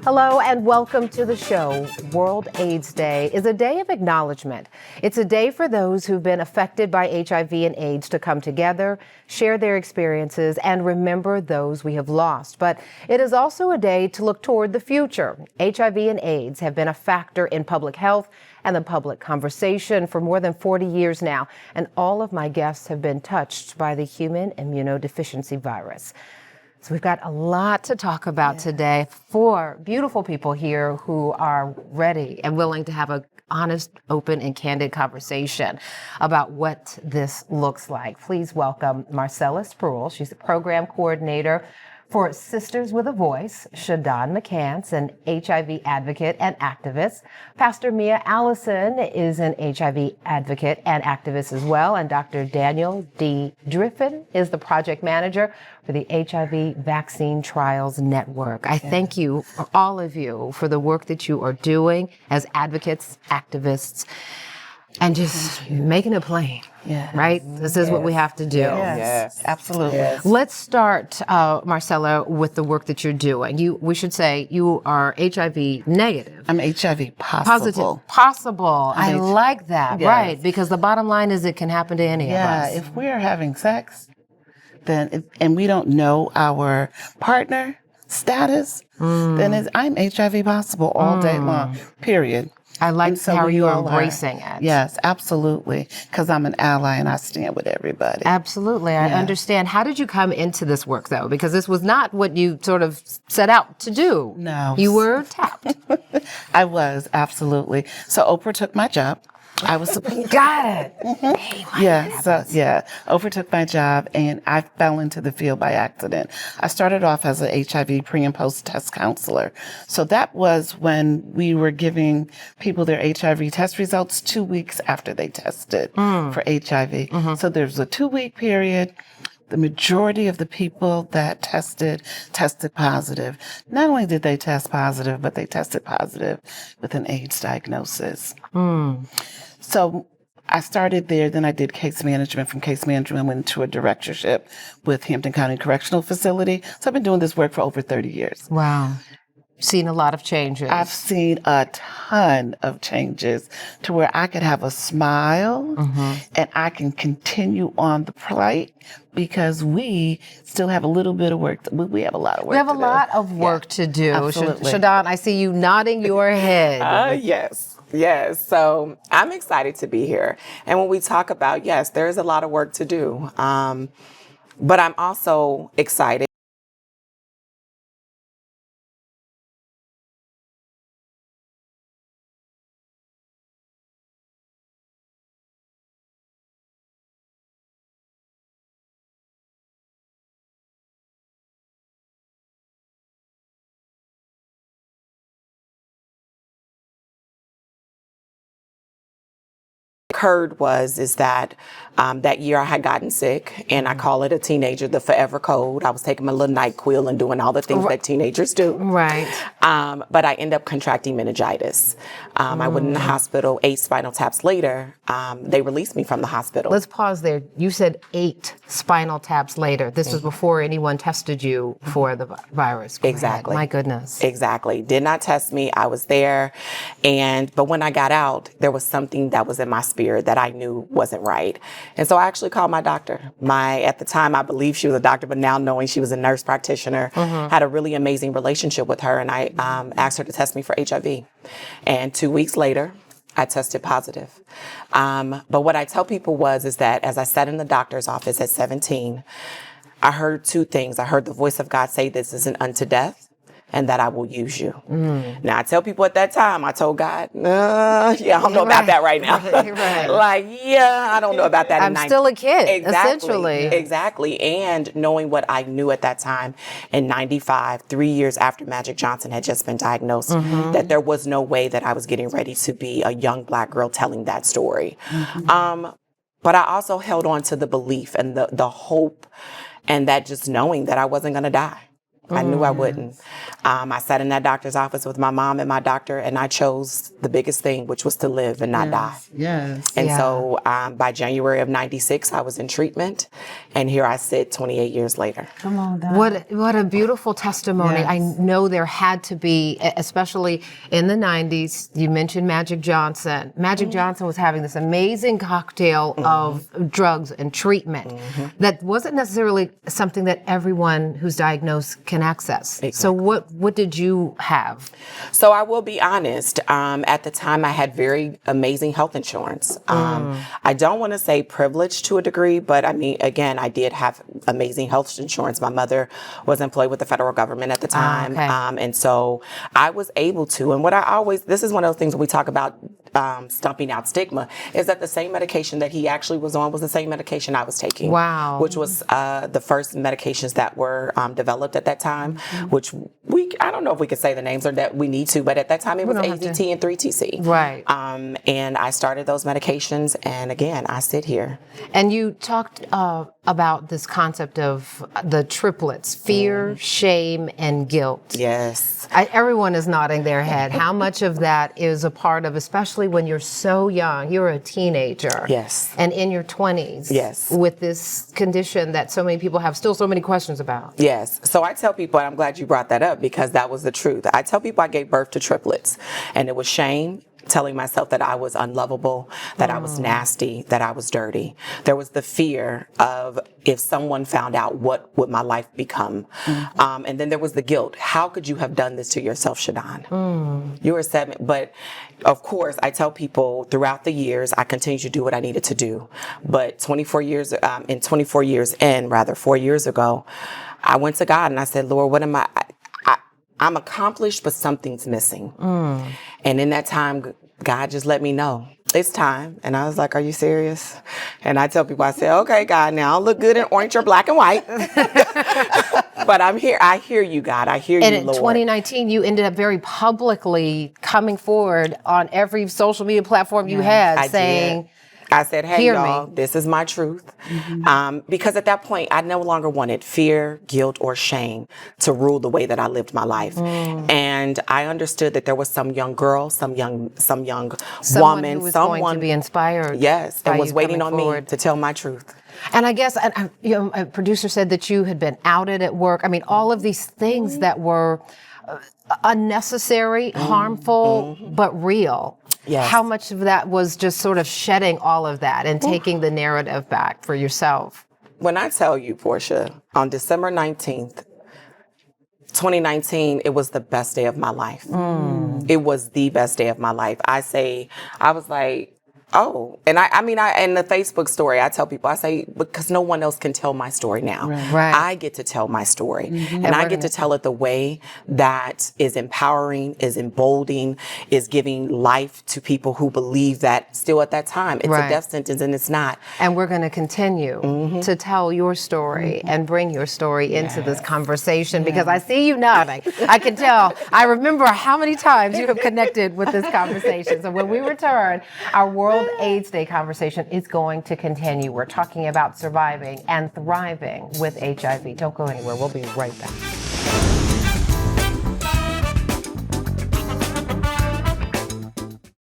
Hello and welcome to the show. World AIDS Day is a day of acknowledgement. It's a day for those who've been affected by HIV and AIDS to come together, share their experiences, and remember those we have lost. But it is also a day to look toward the future. HIV and AIDS have been a factor in public health and the public conversation for more than 40 years now, and all of my guests have been touched by the Human Immunodeficiency Virus. So we've got a lot to talk about today. Four beautiful people here who are ready and willing to have an honest, open, and candid conversation about what this looks like. Please welcome Marcella Spruill. She's the program coordinator for Sisters with a Voice. Shadon McCants, an HIV advocate and activist. Pastor Mia Allison is an HIV advocate and activist as well. And Dr. Daniel D. Driffin is the project manager for the HIV Vaccine Trials Network. I thank you, all of you, for the work that you are doing as advocates, activists, and just making it plain, right? This is what we have to do. Yes, absolutely. Yes. Let's start, Marcella, with the work that you're doing. We should say you are HIV negative. I'm HIV possible. Possible. I like that, Yes. right? Because the bottom line is it can happen to any of us. Yeah, if we're having sex, then and we don't know our partner status, then I'm HIV possible all day long, period. I like So how we you're all embracing it. Yes, absolutely. Because I'm an ally and I stand with everybody. Absolutely. I understand. How did you come into this work, though? Because this was not what you sort of set out to do. No. You were tapped. I was, absolutely. So Oprah took my job. I was supposed Got it. Hey, Oprah took my job and I fell into the field by accident. I started off as an HIV pre and post test counselor. So that was when we were giving people their HIV test results 2 weeks after they tested for HIV. So there's a 2-week period. The majority of the people that tested positive. Not only did they test positive, but they tested positive with an AIDS diagnosis. So I started there, then I did case management. From case management, I went into a directorship with Hampton County Correctional Facility. So I've been doing this work for over 30 years. Wow. Seen a lot of changes. I've seen a ton of changes to where I could have a smile and I can continue on the plight because we still have a little bit of work. We have a lot of work to do. We have a lot of work to do. Absolutely. Shadon, I see you nodding your head. Yes. So I'm excited to be here. And when we talk about, yes, there is a lot of work to do. But I'm also excited. Occurred is that that year I had gotten sick, and I call it a teenager, the forever cold. I was taking my little NyQuil and doing all the things that teenagers do. Right. But I ended up contracting meningitis. I went in the hospital 8 spinal taps later. They released me from the hospital. Let's pause there. You said 8 spinal taps later. This was before anyone tested you for the virus. Exactly. My goodness. Exactly. Did not test me. I was there. But when I got out, there was something that was in my spirit that I knew wasn't right. And so I actually called my doctor. At the time, I believed she was a doctor, but now knowing she was a nurse practitioner, had a really amazing relationship with her. And I asked her to test me for HIV. And 2 weeks later, I tested positive. But what I tell people is that as I sat in the doctor's office at 17, I heard 2 things. I heard the voice of God say, "This isn't unto death, and that I will use you." Now, I tell people at that time, I told God, I don't know about that right now. I don't know about that. I'm still a kid, essentially. Exactly. And knowing what I knew at that time in 95, 3 years after Magic Johnson had just been diagnosed, that there was no way that I was getting ready to be a young Black girl telling that story. But I also held on to the belief and the hope and that just knowing that I wasn't going to die. I knew I wouldn't. I sat in that doctor's office with my mom and my doctor, and I chose the biggest thing, which was to live and not die. Yes. And so by January of 96, I was in treatment, and here I sit 28 years later. Come on, Doc. What a beautiful testimony. Yes. I know there had to be, especially in the 90s, you mentioned Magic Johnson. Magic Johnson was having this amazing cocktail of drugs and treatment that wasn't necessarily something that everyone who's diagnosed can access. Exactly. So what did you have? So I will be honest, at the time I had very amazing health insurance. I don't want to say privileged to a degree, but I mean, again, I did have amazing health insurance. My mother was employed with the federal government at the time. And so I was able to, and this is one of those things when we talk about stumping out stigma, is that the same medication that he actually was on was the same medication I was taking. Wow. Which was the first medications that were developed at that time, which I don't know if we could say the names or that we need to, but at that time it was AZT and 3TC. Right. And I started those medications, and again, I sit here. And you talked about this concept of the triplets, fear, shame, and guilt. Yes. Everyone is nodding their head. How much of that is a part of, especially when you're so young, you're a teenager. Yes. And in your 20s. Yes. With this condition that so many people have still so many questions about. Yes. So I tell people, and I'm glad you brought that up because that was the truth. I tell people I gave birth to triplets, and it was shame, telling myself that I was unlovable, that I was nasty, that I was dirty. There was the fear of if someone found out, what would my life become? And then there was the guilt. How could you have done this to yourself, Shadon? You were 7, but of course, I tell people throughout the years, I continued to do what I needed to do. But 4 years in, 4 years ago, I went to God and I said, Lord, what am I? I'm accomplished, but something's missing. And in that time, God just let me know it's time. And I was like, are you serious? And I tell people, I say, okay, God, now I'll look good in orange or black and white. But I'm here. I hear you, God. I hear you, Lord. And in 2019, you ended up very publicly coming forward on every social media platform you had, saying, I said, hey, hear y'all, me. this is my truth. Because at that point, I no longer wanted fear, guilt, or shame to rule the way that I lived my life. And I understood that there was some young girl, some young woman, who was going to be inspired. Yes, and was waiting on forward. me to tell my truth. And I guess a producer said that you had been outed at work. I mean, all of these things that were unnecessary, harmful, but real. Yes. How much of that was just sort of shedding all of that and taking the narrative back for yourself? When I tell you, Portia, on December 19th, 2019, it was the best day of my life. It was the best day of my life. I was like, oh, and I mean, in the Facebook story, I tell people, I say, because no one else can tell my story now. Right. I get to tell my story. And I get to tell it the way that is empowering, is emboldening, is giving life to people who believe that still at that time, it's a death sentence and it's not. And we're going to continue to tell your story and bring your story into this conversation because I see you nodding. I can tell. I remember how many times you have connected with this conversation. So when we return, our World AIDS Day conversation is going to continue. We're talking about surviving and thriving with HIV. Don't go anywhere. We'll be right back.